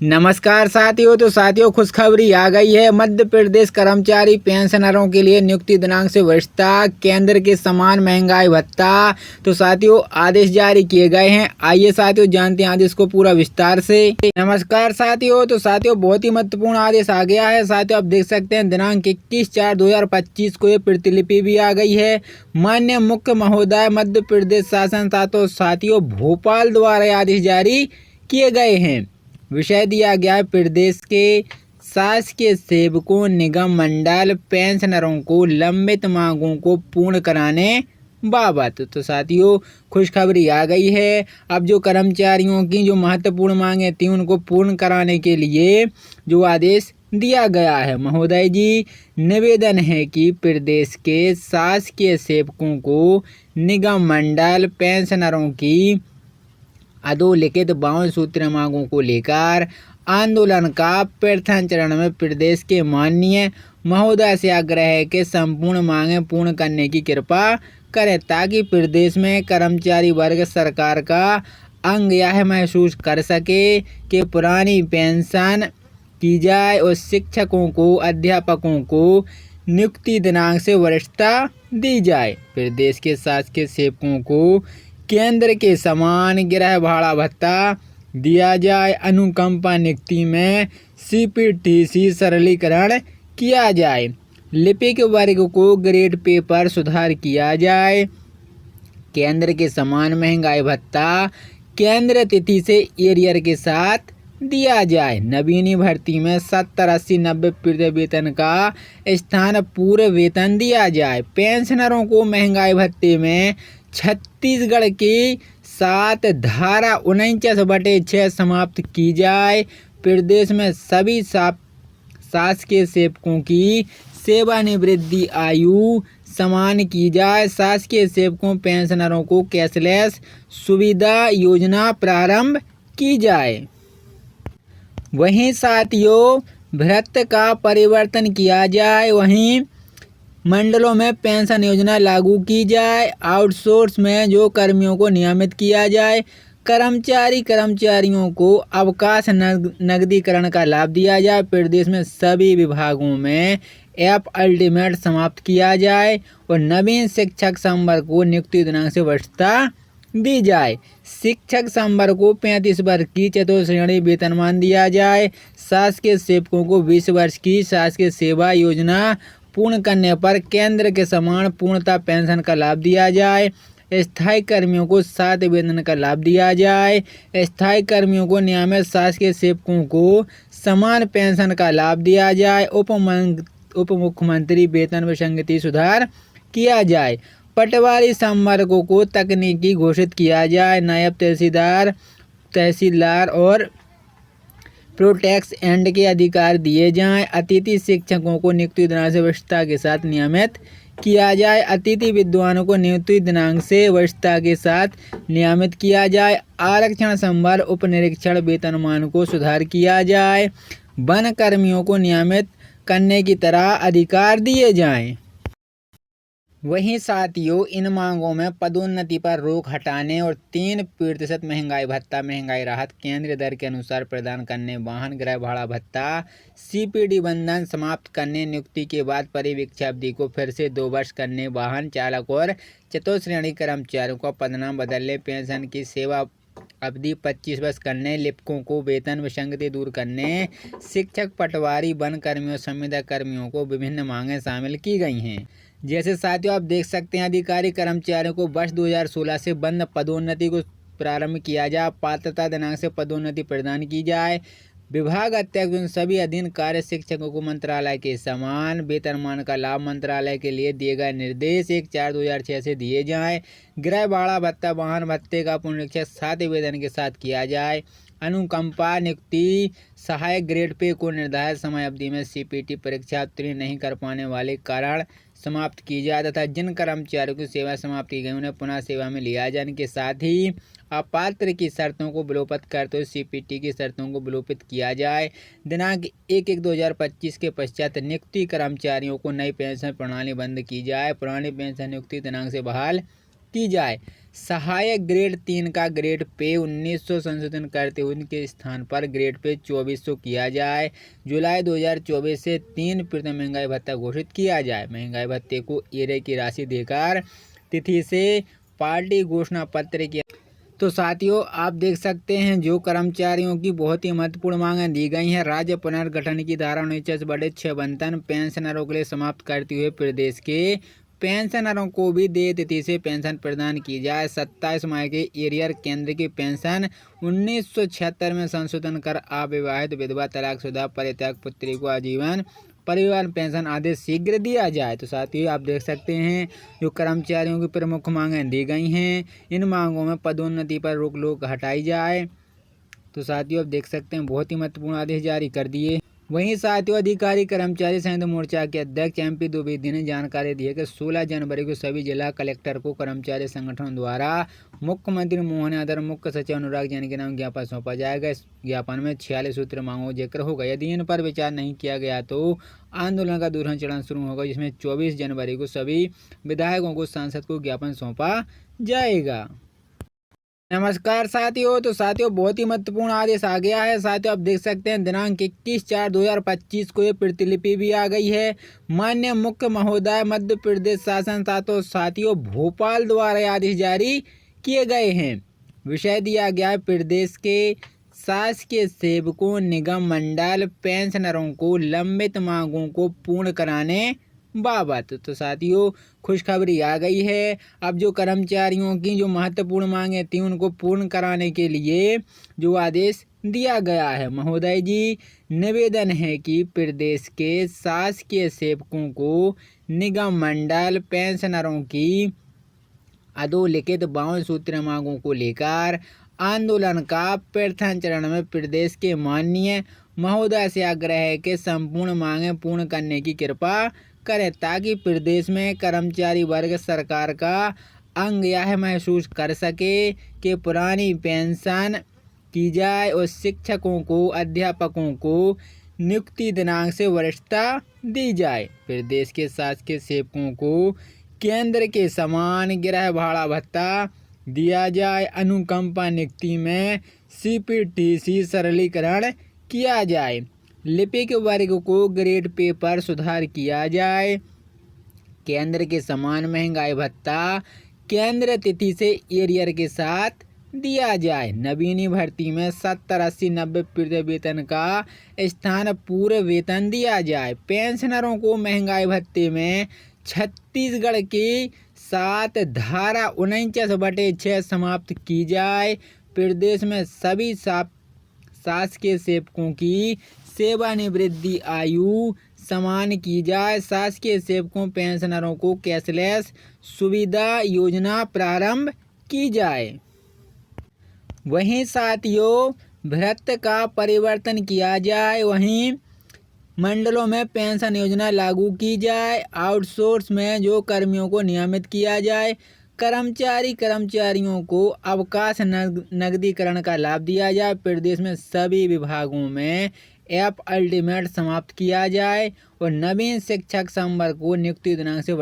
नमस्कार साथियों। तो साथियों, खुशखबरी आ गई है। मध्य प्रदेश कर्मचारी पेंशनरों के लिए नियुक्ति दिनांक से वरिष्ठता, केंद्र के समान महंगाई भत्ता। तो साथियों, आदेश जारी किए गए हैं। आइए साथियों जानते हैं आदेश को पूरा विस्तार से। नमस्कार साथियों। तो साथियों, बहुत ही महत्वपूर्ण आदेश आ गया है। साथियों, आप देख सकते हैं दिनांक 21/4/2025 को ये प्रतिलिपि भी आ गई है। माननीय मुख्य महोदय मध्य प्रदेश शासन साथियों भोपाल द्वारा आदेश जारी किए गए हैं। विषय दिया गया है प्रदेश के शासकीय सेवकों, निगम मंडल पेंशनरों को लंबित मांगों को पूर्ण कराने बाबत। तो साथियों, खुशखबरी आ गई है। अब जो कर्मचारियों की जो महत्वपूर्ण मांगें थी उनको पूर्ण कराने के लिए जो आदेश दिया गया है, महोदय जी निवेदन है कि प्रदेश के शासकीय सेवकों को निगम मंडल पेंशनरों की अधोलिखित 52 सूत्रीय मांगों को लेकर आंदोलन का प्रथम चरण में प्रदेश के माननीय महोदय से आग्रह है कि संपूर्ण मांगें पूर्ण करने की कृपा करें, ताकि प्रदेश में कर्मचारी वर्ग सरकार का अंग यह महसूस कर सके कि पुरानी पेंशन की जाए और शिक्षकों को, अध्यापकों को नियुक्ति दिनांक से वरिष्ठता दी जाए। प्रदेश के शासकीय सेवकों को केंद्र के समान गृह भाड़ा भत्ता दिया जाए। अनुकंपा नियुक्ति में सीपीटीसी सरलीकरण किया जाए। लिपिक वर्ग को ग्रेड पे पर सुधार किया जाए। केंद्र के समान महंगाई भत्ता केंद्र तिथि से एरियर के साथ दिया जाए। नवीनी भर्ती में 70, 80, 90% वेतन का स्थान पूर्व वेतन दिया जाए। पेंशनरों को महंगाई भत्ते में छत्तीसगढ़ की 7 धारा 49/6 समाप्त की जाए। प्रदेश में सभी शासकीय सेवकों की सेवानिवृत्ति आयु समान की जाए। शासकीय सेवकों पेंशनरों को कैशलेस सुविधा योजना प्रारंभ की जाए। वहीं साथियों, भृत्य का परिवर्तन किया जाए। वहीं मंडलों में पेंशन योजना लागू की जाए। आउटसोर्स में जो कर्मियों को नियमित किया जाए। कर्मचारियों को अवकाश नकदीकरण का लाभ दिया जाए। प्रदेश में सभी विभागों में ऐप अल्टीमेट समाप्त किया जाए और नवीन शिक्षक संवर्ग को नियुक्ति दिनांक से वरिष्ठता दी जाए। शिक्षक संवर्ग को 35 वर्ष की चतुर्श्रेणी वेतनमान दिया जाए। शासकीय सेवकों को 20 वर्ष की शासकीय सेवा योजना पूर्ण करने पर केंद्र के समान पूर्णता पेंशन का लाभ दिया जाए। स्थायी कर्मियों को 7 वेतन का लाभ दिया जाए। स्थायी कर्मियों को नियमित शासकीय सेवकों को समान पेंशन का लाभ दिया जाए। उप मुख्यमंत्री वेतन विसंगति सुधार किया जाए। पटवारी संवर्गों को तकनीकी घोषित किया जाए। नायब तहसीलदार और प्रोटेक्स एंड के अधिकार दिए जाएं। अतिथि शिक्षकों को नियुक्ति दिनांक से वरिष्ठता के साथ नियमित किया जाए। अतिथि विद्वानों को नियुक्ति दिनांक से वरिष्ठता के साथ नियमित किया जाए। आरक्षण संवर्ग उप निरीक्षण वेतनमान को सुधार किया जाए। वन कर्मियों को नियमित करने की तरह अधिकार दिए जाएं। वहीं साथियों, इन मांगों में पदोन्नति पर रोक हटाने और 3% महंगाई भत्ता, महंगाई राहत केंद्रीय दर के अनुसार प्रदान करने, वाहन गृह भाड़ा भत्ता, सीपीडी बंधन समाप्त करने, नियुक्ति के बाद परिवीक्षा अवधि को फिर से 2 वर्ष करने, वाहन चालक और चतुर्श्रेणी कर्मचारियों का पदनाम बदलने, पेंशन की सेवा अवधि 25 वर्ष करने, लिपिकों को वेतन विसंगति दूर करने, शिक्षक, पटवारी, वन कर्मियों, संविदा कर्मियों को विभिन्न मांगें शामिल की गई हैं। जैसे साथियों, आप देख सकते हैं अधिकारी कर्मचारियों को वर्ष 2016 से बंद पदोन्नति को प्रारंभ किया जाए। पात्रता दिनांक से पदोन्नति प्रदान की जाए। विभाग अध्यक्ष उन सभी अधीन कार्य शिक्षकों को मंत्रालय के समान वेतनमान का लाभ मंत्रालय के लिए दिए गए निर्देश 1/4/2006 से दिए जाएं। गृह भाड़ा भत्ता, वाहन भत्ते का पुनरीक्षण 7 वेतन के साथ किया जाए। अनुकंपा नियुक्ति सहायक ग्रेड पे को निर्धारित समय अवधि में सीपीटी परीक्षा उत्तीर्ण नहीं कर पाने वाले कारण समाप्त की जाए तथा जिन कर्मचारियों की सेवा समाप्त की गई उन्हें पुनः सेवा में लिया जाने के साथ ही अपात्र की शर्तों को विलोपित करते हुए सीपीटी की शर्तों को विलोपित किया जाए। दिनांक 1/1/2025 के पश्चात नियुक्ति कर्मचारियों को नई पेंशन प्रणाली बंद की जाए। पुरानी पेंशन नियुक्ति दिनांक से बहाल की जाए। सहायक ग्रेड 3 का ग्रेड पे 1900 संशोधन करते हुए उनके स्थान पर ग्रेड पे 2400 किया जाए। जुलाई 2024 से 3% महंगाई भत्ता घोषित किया जाए। महंगाई भत्ते को एरियर की राशि देकर तिथि से पार्टी घोषणा पत्र किया। तो साथियों आप देख सकते हैं जो कर्मचारियों की बहुत ही महत्वपूर्ण मांगें दी गई हैं। राज्य पुनर्गठन की धारा 49/6 बनतन पेंशनरों के लिए समाप्त करते हुए प्रदेश के पेंशनरों को भी देय तिथि से पेंशन प्रदान की जाए। 27 माह के एरियर केंद्र की पेंशन 1976 में संशोधन कर अविवाहित विधवा तलाकशुदा परित्यक्त पुत्री को आजीवन परिवार पेंशन आदेश शीघ्र दिया जाए। तो साथियों आप देख सकते हैं जो कर्मचारियों की प्रमुख मांगें दी गई हैं। इन मांगों में पदोन्नति पर रोक हटाई जाए। तो साथियों आप देख सकते हैं बहुत ही महत्वपूर्ण आदेश जारी कर दिए। वहीं साथियों अधिकारी कर्मचारी संयुक्त मोर्चा के अध्यक्ष MP द्विवेदी ने जानकारी दी है कि 16 जनवरी को सभी जिला कलेक्टर को कर्मचारी संगठनों द्वारा मुख्यमंत्री मोहन यादव मुख्य सचिव अनुराग जैन के नाम ज्ञापन सौंपा जाएगा। इस ज्ञापन में 46 सूत्र मांगों का जिक्र होगा। यदि इन पर विचार नहीं किया गया तो आंदोलन का दूसरा चरण शुरू होगा, जिसमें 24 जनवरी को सभी विधायकों को सांसद को ज्ञापन सौंपा जाएगा। नमस्कार साथियों, तो साथियों बहुत ही महत्वपूर्ण आदेश आ गया है। साथियों आप देख सकते हैं दिनांक 21/4/2025 को ये प्रतिलिपि भी आ गई है। माननीय मुख्य महोदय मध्य प्रदेश शासन साथियों भोपाल द्वारा आदेश जारी किए गए हैं। विषय दिया गया है प्रदेश के शासकीय सेवकों निगम मंडल पेंशनरों को लंबित मांगों को पूर्ण कराने बाबत। तो साथियों खुशखबरी आ गई है। अब जो कर्मचारियों की जो महत्वपूर्ण मांगें थी उनको पूर्ण कराने के लिए जो आदेश दिया गया है, महोदय जी निवेदन है कि प्रदेश के शासकीय सेवकों को निगम मंडल पेंशनरों की अधोलिखित 52 सूत्र मांगों को लेकर आंदोलन का प्रथम चरण में प्रदेश के माननीय महोदय से आग्रह है कि संपूर्ण मांगें पूर्ण करने की कृपा करें, ताकि प्रदेश में कर्मचारी वर्ग सरकार का अंग यह महसूस कर सके कि पुरानी पेंशन की जाए और शिक्षकों को अध्यापकों को नियुक्ति दिनांक से वरिष्ठता दी जाए। प्रदेश के शासकीय सेवकों को केंद्र के समान गृह भाड़ा भत्ता दिया जाए। अनुकंपा नियुक्ति में CPTC सरलीकरण किया जाए। लिपिक वर्ग को ग्रेड पे पर सुधार किया जाए। केंद्र के समान महंगाई भत्ता केंद्र तिथि से एरियर के साथ दिया जाए। नवीनी भर्ती में 70, 80, 90% वेतन का स्थान पूर्व वेतन दिया जाए। पेंशनरों को महंगाई भत्ते में छत्तीसगढ़ की 7 धारा 49/6 समाप्त की जाए। प्रदेश में सभी शासकीय सेवकों की सेवानिवृत्ति आयु समान की जाए। शासकीय सेवकों पेंशनरों को कैशलेस सुविधा योजना प्रारंभ की जाए। वहीं साथियों भृत्य का परिवर्तन किया जाए। वहीं मंडलों में पेंशन योजना लागू की जाए। आउटसोर्स में जो कर्मियों को नियमित किया जाए। कर्मचारियों को अवकाश नकदीकरण का लाभ दिया जाए। प्रदेश में सभी विभागों में ऐप अल्टीमेट समाप्त किया जाए और नवीन शिक्षक संवर्ग को नियुक्ति दिनांक से